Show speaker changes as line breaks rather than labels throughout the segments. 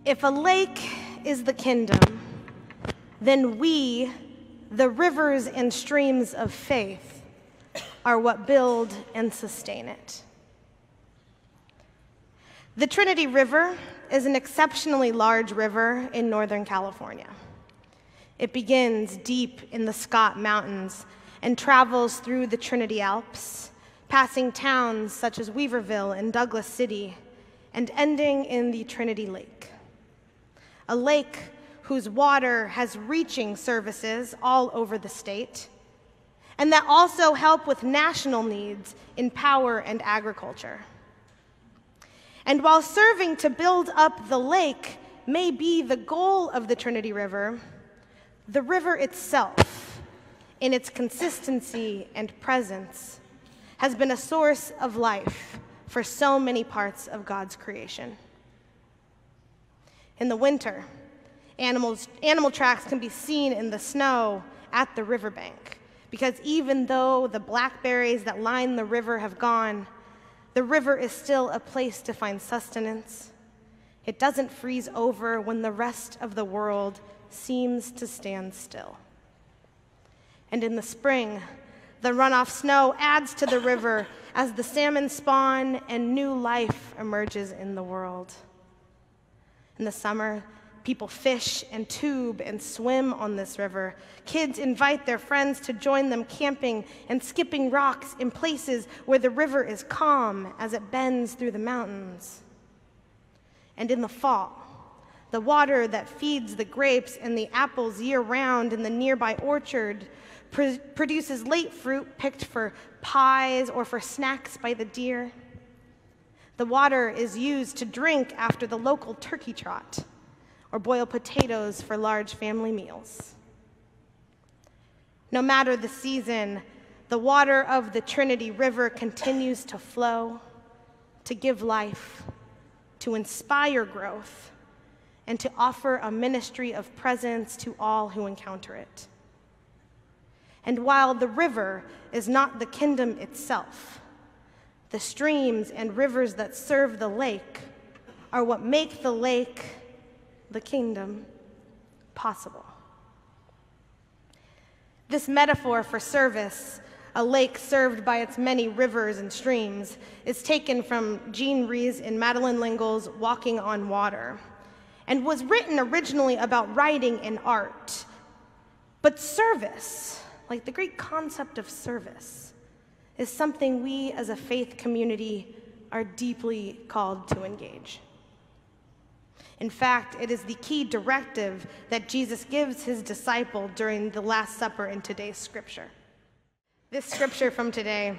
If a lake is the kingdom, then we, the rivers and streams of faith, are what build and sustain it. The Trinity River is an exceptionally large river in Northern California. It begins deep in the Scott Mountains and travels through the Trinity Alps, passing towns such as Weaverville and Douglas City, and ending in the Trinity Lake. A lake whose water has reaching services all over the state, and that also help with national needs in power and agriculture. And while serving to build up the lake may be the goal of the Trinity River, the river itself, in its consistency and presence, has been a source of life for so many parts of God's creation. In the winter, animal tracks can be seen in the snow at the riverbank, because even though the blackberries that line the river have gone, the river is still a place to find sustenance. It doesn't freeze over when the rest of the world seems to stand still. And in the spring, the runoff snow adds to the river as the salmon spawn and new life emerges in the world. In the summer, people fish and tube and swim on this river. Kids invite their friends to join them camping and skipping rocks in places where the river is calm as it bends through the mountains. And in the fall, the water that feeds the grapes and the apples year-round in the nearby orchard produces late fruit picked for pies or for snacks by the deer. The water is used to drink after the local turkey trot or boil potatoes for large family meals. No matter the season, the water of the Trinity River continues to flow, to give life, to inspire growth, and to offer a ministry of presence to all who encounter it. And while the river is not the kingdom itself, the streams and rivers that serve the lake are what make the lake, the kingdom, possible. This metaphor for service, a lake served by its many rivers and streams, is taken from Jean Rhys and Madeleine L'Engle's Walking on Water, and was written originally about writing and art. But service, like the great concept of service, is something we as a faith community are deeply called to engage. In fact, it is the key directive that Jesus gives his disciple during the Last Supper in today's scripture. This scripture from today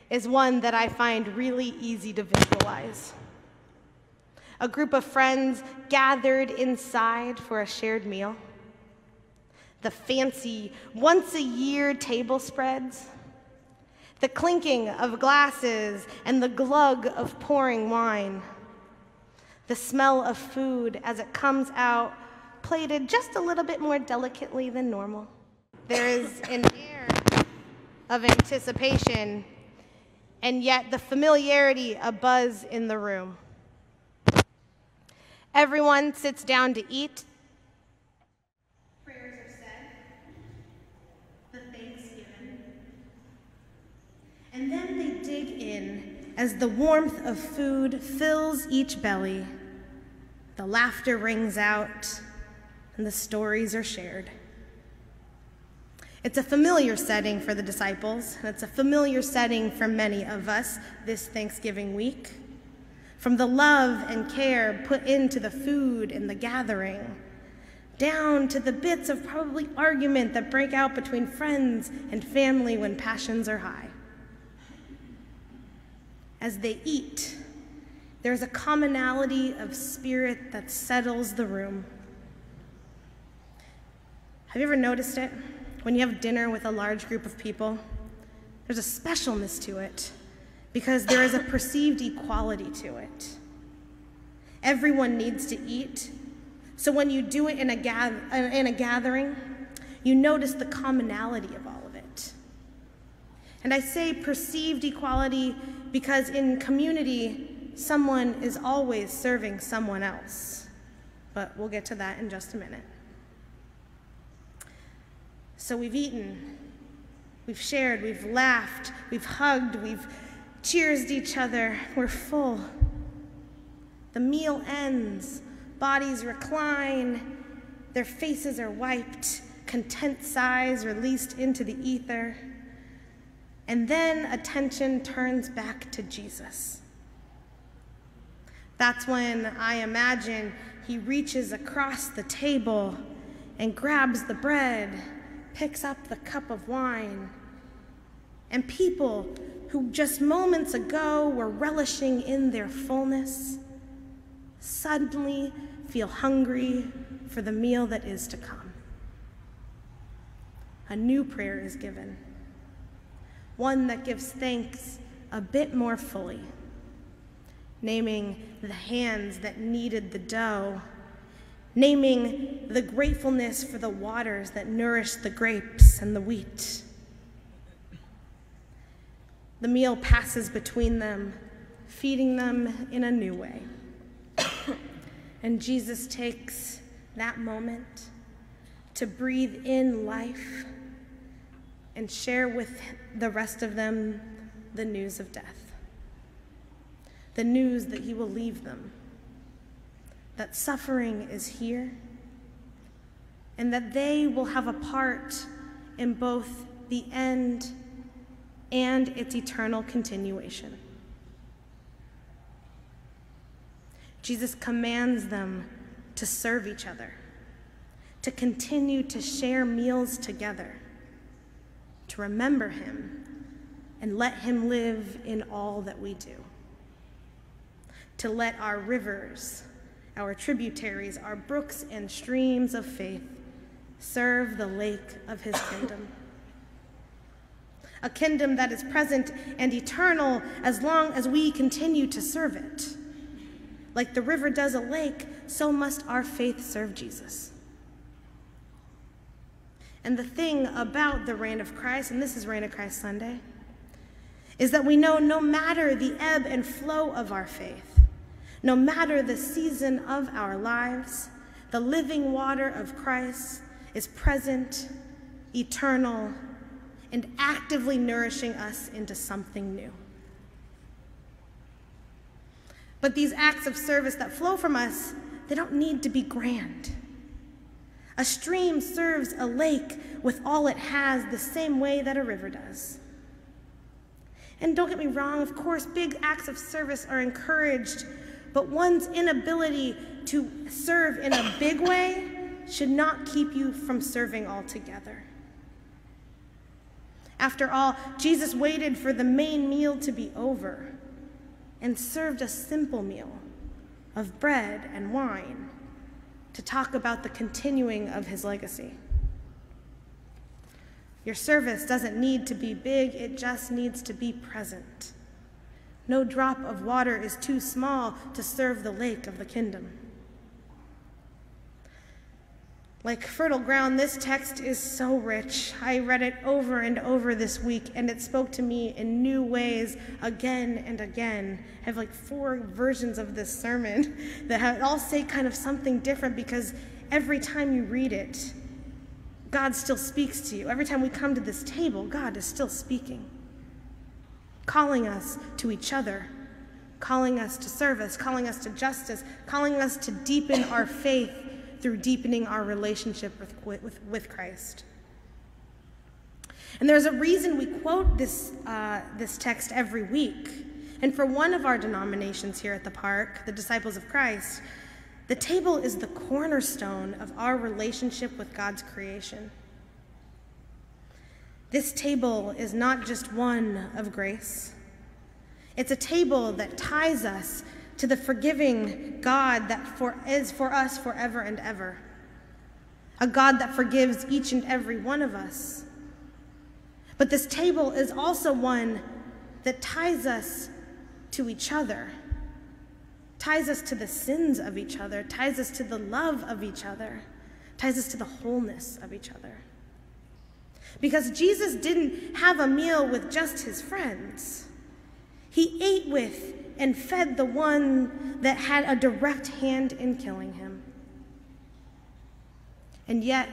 is one that I find really easy to visualize. A group of friends gathered inside for a shared meal. The fancy, once-a-year table spreads, the clinking of glasses and the glug of pouring wine, the smell of food as it comes out, plated just a little bit more delicately than normal. There is an air of anticipation, and yet the familiarity abuzz in the room. Everyone sits down to eat. Prayers are said, the thanks given, and then they dig in as the warmth of food fills each belly. The laughter rings out, and the stories are shared. It's a familiar setting for the disciples, and it's a familiar setting for many of us this Thanksgiving week. From the love and care put into the food and the gathering, down to the bits of probably argument that break out between friends and family when passions are high. As they eat, there's a commonality of spirit that settles the room. Have you ever noticed it? When you have dinner with a large group of people, there's a specialness to it because there is a perceived equality to it. Everyone needs to eat, so when you do it in a gathering, you notice the commonality of all of it. And I say perceived equality because in community, someone is always serving someone else. but we'll get to that in just a minute. So we've eaten, we've shared, we've laughed, we've hugged, we've cheersed each other, we're full. The meal ends, bodies recline, their faces are wiped, content sighs released into the ether, and then attention turns back to Jesus. That's when I imagine he reaches across the table and grabs the bread, picks up the cup of wine, and people who just moments ago were relishing in their fullness suddenly feel hungry for the meal that is to come. A new prayer is given, one that gives thanks a bit more fully, naming the hands that kneaded the dough, naming the gratefulness for the waters that nourished the grapes and the wheat. The meal passes between them, feeding them in a new way. And Jesus takes that moment to breathe in life and share with the rest of them the news of death. The news that he will leave them, that suffering is here, and that they will have a part in both the end and its eternal continuation. Jesus commands them to serve each other, to continue to share meals together, to remember him and let him live in all that we do, to let our rivers, our tributaries, our brooks and streams of faith serve the lake of his kingdom. A kingdom that is present and eternal as long as we continue to serve it. Like the river does a lake, so must our faith serve Jesus. And the thing about the reign of Christ, and this is Reign of Christ Sunday, is that we know no matter the ebb and flow of our faith, no matter the season of our lives, the living water of Christ is present, eternal, and actively nourishing us into something new. But these acts of service that flow from us, they don't need to be grand. A stream serves a lake with all it has the same way that a river does. And don't get me wrong, of course, big acts of service are encouraged, but one's inability to serve in a big way should not keep you from serving altogether. After all, Jesus waited for the main meal to be over and served a simple meal of bread and wine to talk about the continuing of his legacy. Your service doesn't need to be big, it just needs to be present. No drop of water is too small to serve the lake of the kingdom. Like fertile ground, this text is so rich. I read it over and over this week, and it spoke to me in new ways again and again. I have like 4 versions of this sermon that all say kind of something different because every time you read it, God still speaks to you. Every time we come to this table, God is still speaking, calling us to each other, calling us to service, calling us to justice, calling us to deepen our faith through deepening our relationship with Christ. And there's a reason we quote this text every week. And for one of our denominations here at the park, the Disciples of Christ, the table is the cornerstone of our relationship with God's creation. This table is not just one of grace. It's a table that ties us to the forgiving God that is for us forever and ever. A God that forgives each and every one of us. But this table is also one that ties us to each other, ties us to the sins of each other, ties us to the love of each other, ties us to the wholeness of each other. Because Jesus didn't have a meal with just his friends. He ate with and fed the one that had a direct hand in killing him. And yet,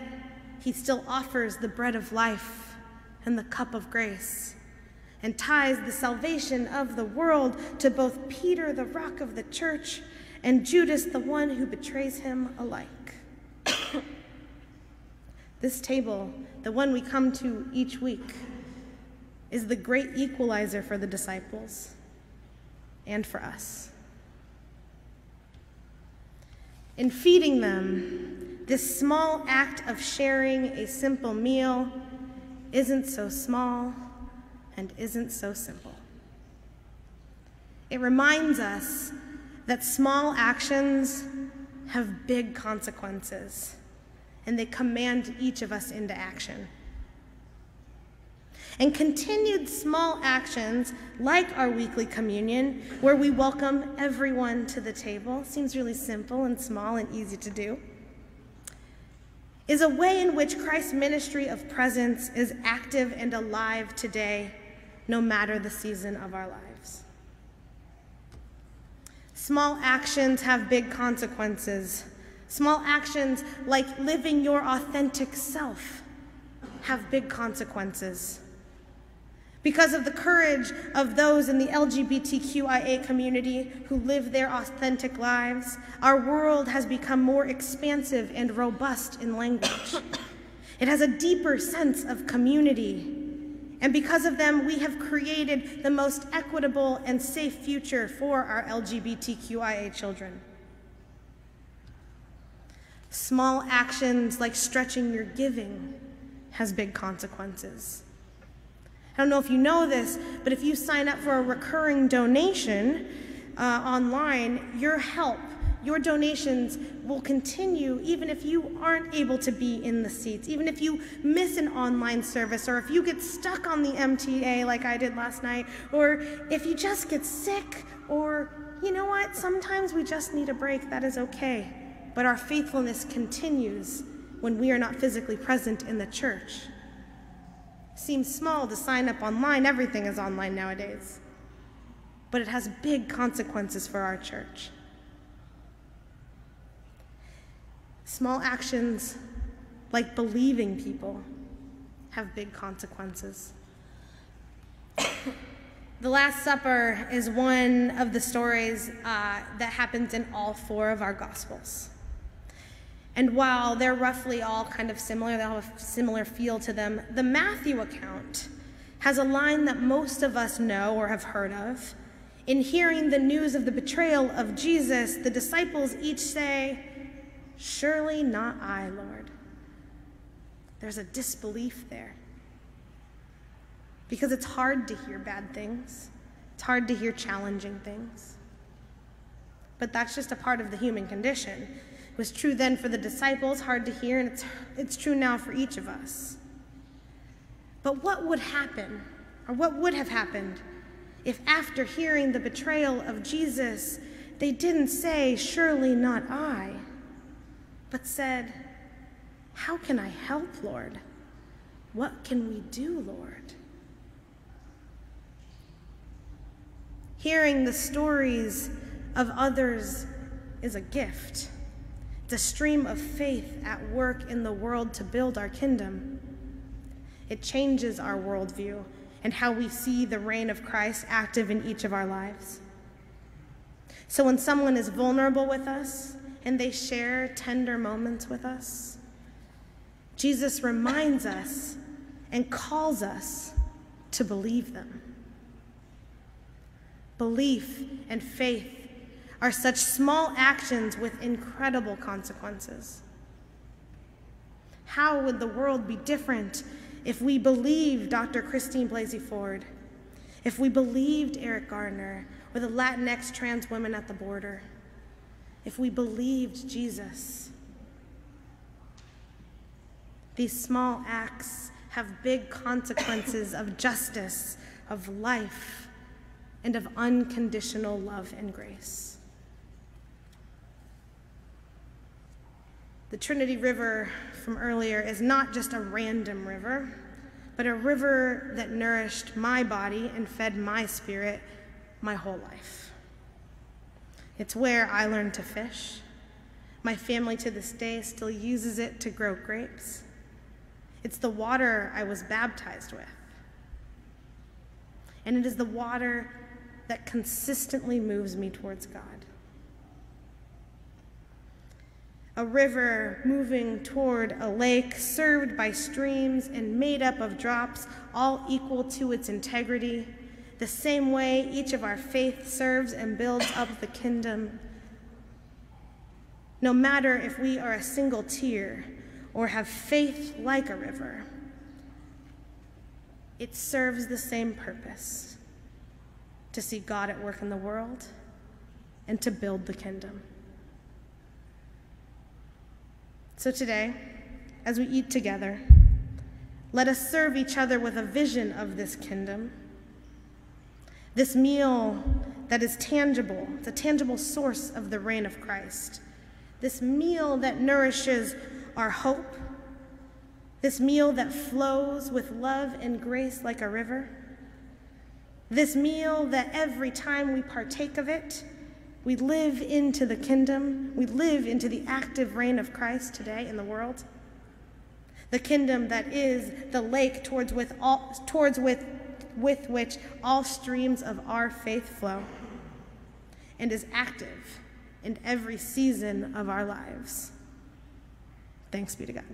he still offers the bread of life and the cup of grace, and ties the salvation of the world to both Peter, the rock of the church, and Judas, the one who betrays him alike. This table, the one we come to each week, is the great equalizer for the disciples and for us. In feeding them, this small act of sharing a simple meal isn't so small and isn't so simple. It reminds us that small actions have big consequences, and they command each of us into action. And continued small actions, like our weekly communion, where we welcome everyone to the table, seems really simple and small and easy to do, is a way in which Christ's ministry of presence is active and alive today, no matter the season of our lives. Small actions have big consequences. Small actions like living your authentic self have big consequences. Because of the courage of those in the LGBTQIA community who live their authentic lives, our world has become more expansive and robust in language. It has a deeper sense of community. And because of them, we have created the most equitable and safe future for our LGBTQIA children. Small actions like stretching your giving has big consequences. I don't know if you know this, but if you sign up for a recurring donation online, your donations will continue even if you aren't able to be in the seats, even if you miss an online service, or if you get stuck on the MTA like I did last night, or if you just get sick, or you know what, sometimes we just need a break, that is okay. But our faithfulness continues when we are not physically present in the church. Seems small to sign up online. Everything is online nowadays. But it has big consequences for our church. Small actions like believing people have big consequences. The Last Supper is one of the stories that happens in all four of our Gospels. And while they're roughly all kind of similar, they all have a similar feel to them, the Matthew account has a line that most of us know or have heard of. In hearing the news of the betrayal of Jesus, the disciples each say, "Surely not I, Lord." There's a disbelief there. Because it's hard to hear bad things. It's hard to hear challenging things. But that's just a part of the human condition. It was true then for the disciples, hard to hear, and it's true now for each of us. But what would happen, or what would have happened, if after hearing the betrayal of Jesus, they didn't say, "Surely not I," but said, "How can I help, Lord? What can we do, Lord?" Hearing the stories of others is a gift. It's a stream of faith at work in the world to build our kingdom. It changes our worldview and how we see the reign of Christ active in each of our lives. So when someone is vulnerable with us and they share tender moments with us, Jesus reminds us and calls us to believe them. Belief and faith are such small actions with incredible consequences. How would the world be different if we believed Dr. Christine Blasey Ford, if we believed Eric Gardner, or the Latinx trans women at the border, if we believed Jesus? These small acts have big consequences of justice, of life, and of unconditional love and grace. The Trinity River from earlier is not just a random river, but a river that nourished my body and fed my spirit my whole life. It's where I learned to fish. My family to this day still uses it to grow grapes. It's the water I was baptized with. And it is the water that consistently moves me towards God. A river moving toward a lake, served by streams and made up of drops, all equal to its integrity, the same way each of our faith serves and builds up the kingdom. No matter if we are a single tear or have faith like a river, it serves the same purpose: to see God at work in the world and to build the kingdom. So today, as we eat together, let us serve each other with a vision of this kingdom. This meal that is tangible, the tangible source of the reign of Christ. This meal that nourishes our hope. This meal that flows with love and grace like a river. This meal that every time we partake of it, we live into the kingdom. We live into the active reign of Christ today in the world. The kingdom that is the lake towards which all streams of our faith flow, and is active in every season of our lives. Thanks be to God.